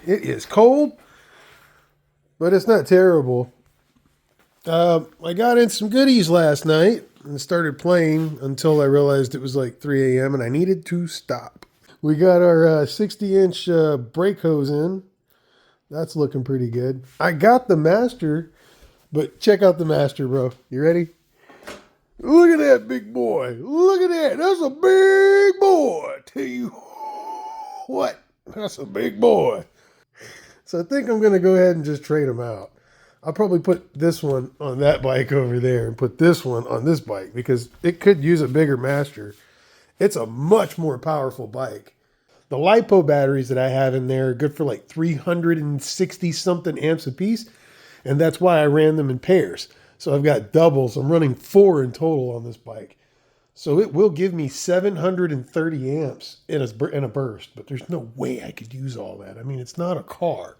It is cold, but it's not terrible. I got in some goodies last night and started playing until I realized it was like 3 a.m. and I needed to stop. We got our 60-inch brake hose in. That's looking pretty good. I got the master, but check out the master, bro. You ready? Look at that big boy. Look at that. That's a big boy. Tell you what, that's a big boy. So I think I'm going to go ahead and just trade them out. I'll probably put this one on that bike over there and put this one on this bike because it could use a bigger master. It's a much more powerful bike. The LiPo batteries that I have in there are good for like 360 something amps a piece. And that's why I ran them in pairs. So I've got doubles. I'm running 4 in total on this bike. So it will give me 730 amps in a burst. But there's no way I could use all that. I mean, it's not a car.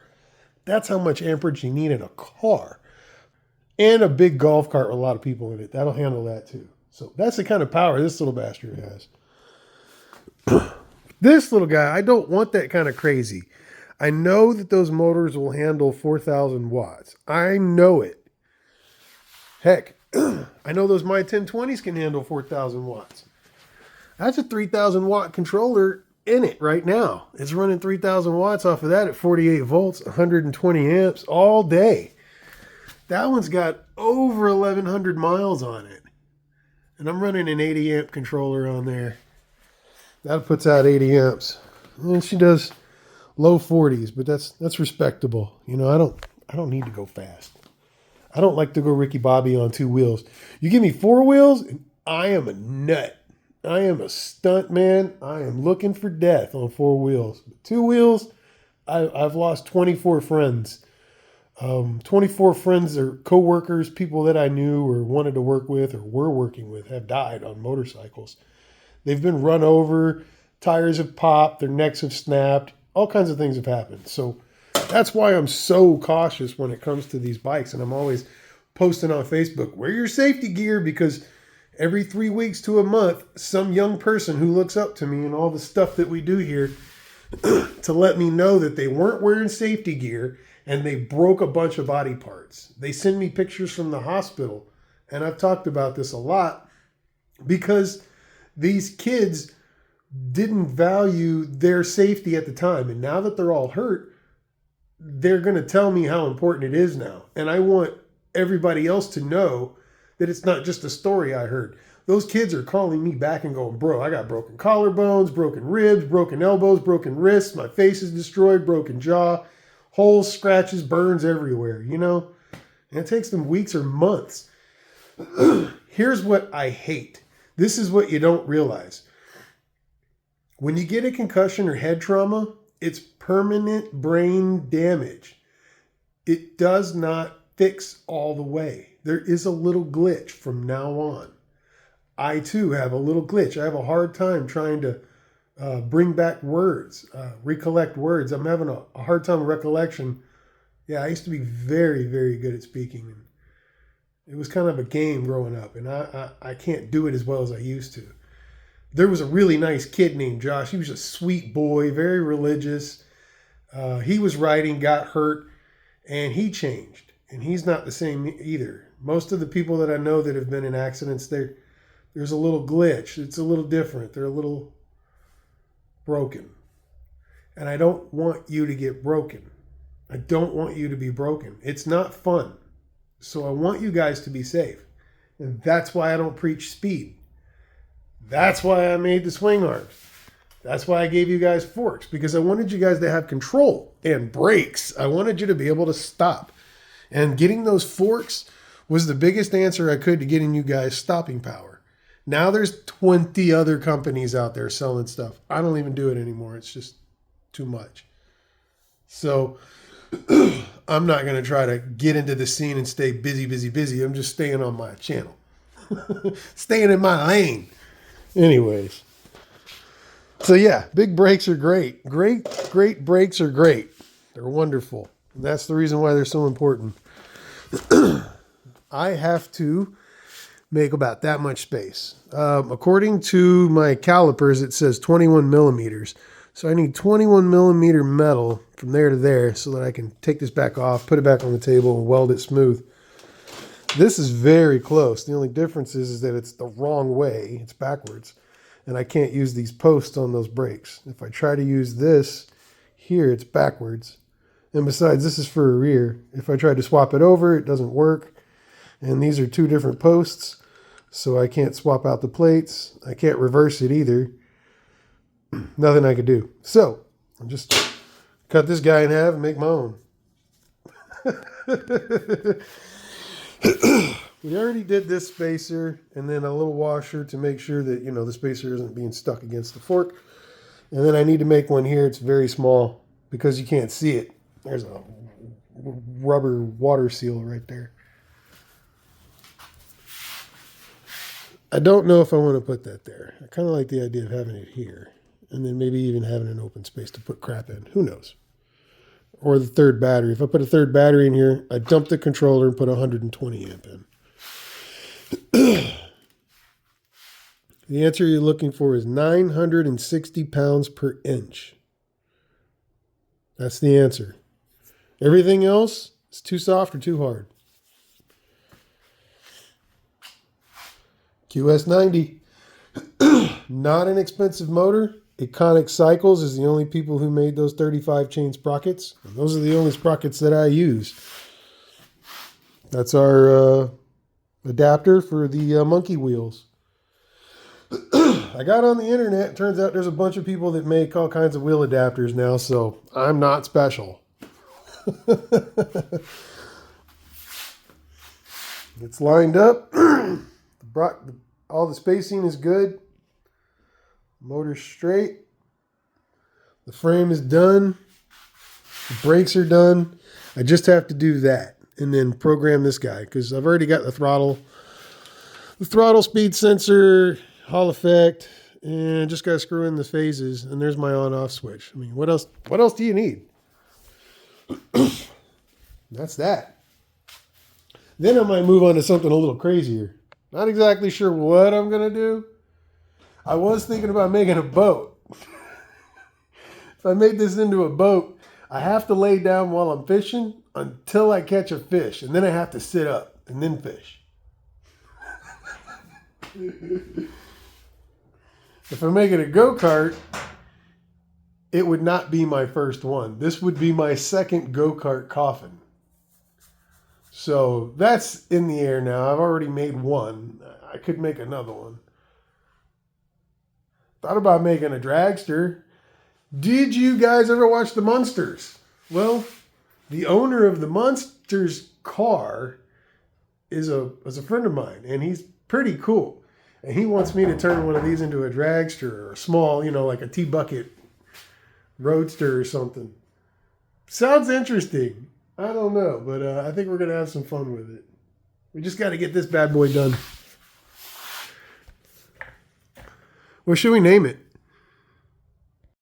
That's how much amperage you need in a car. And a big golf cart with a lot of people in it. That'll handle that too. So that's the kind of power this little bastard has. This little guy, I don't want that kind of crazy. I know that those motors will handle 4,000 watts. I know it. Heck, I know those My 1020s can handle 4,000 watts. That's a 3,000 watt controller in it right now. It's running 3,000 watts off of that at 48 volts, 120 amps all day. That one's got over 1,100 miles on it. And I'm running an 80 amp controller on there. That puts out 80 amps. And she does low 40s, but that's respectable. You know, I don't need to go fast. I don't like to go Ricky Bobby on 2 wheels. You give me 4 wheels, and I am a nut. I am a stunt man. I am looking for death on 4 wheels. 2 wheels, I've lost 24 friends. 24 friends or co-workers, people that I knew or wanted to work with or were working with have died on motorcycles. They've been run over, tires have popped, their necks have snapped, all kinds of things have happened. So that's why I'm so cautious when it comes to these bikes. And I'm always posting on Facebook, wear your safety gear, because every 3 weeks to a month, some young person who looks up to me and all the stuff that we do here to let me know that they weren't wearing safety gear and they broke a bunch of body parts. They send me pictures from the hospital. And I've talked about this a lot because these kids didn't value their safety at the time. And now that they're all hurt, they're going to tell me how important it is now. And I want everybody else to know that it's not just a story I heard. Those kids are calling me back and going, bro, I got broken collarbones, broken ribs, broken elbows, broken wrists, my face is destroyed, broken jaw, holes, scratches, burns everywhere, you know? And it takes them weeks or months. Here's what I hate. This is what you don't realize. When you get a concussion or head trauma, it's permanent brain damage. It does not fix all the way. There is a little glitch from now on. I too have a little glitch. I have a hard time trying to bring back words, recollect words. I'm having a hard time with recollection. Yeah, I used to be very, very good at speaking. And it was kind of a game growing up, and I can't do it as well as I used to. There was a really nice kid named Josh. He was a sweet boy, very religious. He was riding, got hurt, and he changed. And he's not the same either. Most of the people that I know that have been in accidents, there's a little glitch. It's a little different. They're a little broken. And I don't want you to get broken. I don't want you to be broken. It's not fun. So I want you guys to be safe. And that's why I don't preach speed. That's why I made the swing arms. That's why I gave you guys forks, because I wanted you guys to have control and brakes. I wanted you to be able to stop. And getting those forks was the biggest answer I could to getting you guys stopping power. Now there's 20 other companies out there selling stuff. I don't even do it anymore. It's just too much. So I'm not going to try to get into the scene and stay busy. I'm just staying on my channel. Staying in my lane. Anyways. So yeah, big brakes are great. Great brakes are great. They're wonderful. And that's the reason why they're so important. I have to make about that much space. According to my calipers, it says 21 millimeters. So I need 21 millimeter metal from there to there so that I can take this back off, put it back on the table, and weld it smooth. This is very close. The only difference is that it's the wrong way. It's backwards. And I can't use these posts on those brakes. If I try to use this here, it's backwards. And besides, this is for a rear. If I tried to swap it over, it doesn't work. And these are two different posts, so I can't swap out the plates. I can't reverse it either. Nothing I could do. So I'll just cut this guy in half and make my own. We already did this spacer and then a little washer to make sure that, you know, the spacer isn't being stuck against the fork. And then I need to make one here. It's very small because you can't see it. There's a rubber water seal right there. I don't know if I want to put that there. I kind of like the idea of having it here. And then maybe even having an open space to put crap in. Who knows? Or the third battery. If I put a third battery in here, I dump the controller and put 120 amp in. The answer you're looking for is 960 pounds per inch. That's the answer. Everything else is too soft or too hard. QS90. Not an expensive motor. Iconic Cycles is the only people who made those 35 chain sprockets. And those are the only sprockets that I use. That's our adapter for the monkey wheels. I got on the internet. It turns out there's a bunch of people that make all kinds of wheel adapters now, so I'm not special. It's lined up. All the spacing is good. Motor's straight. The frame is done. The brakes are done. I just have to do that and then program this guy because I've already got the throttle speed sensor, Hall effect, and just got to screw in the phases. And there's my on-off switch. I mean, what else do you need? That's that. Then I might move on to something a little crazier. Not exactly sure what I'm going to do. I was thinking about making a boat. If I make this into a boat, I have to lay down while I'm fishing until I catch a fish. And then I have to sit up and then fish. If I make it a go-kart, it would not be my first one. This would be my second go-kart coffin. So that's in the air now. I've already made one. I could make another one. Thought about making a dragster. Did you guys ever watch the Munsters? Well, the owner of the Munsters car is a friend of mine, and he's pretty cool. And he wants me to turn one of these into a dragster or a small, you know, like a T-bucket roadster or something. Sounds interesting. I don't know, but I think we're going to have some fun with it. We just got to get this bad boy done. What should we name it?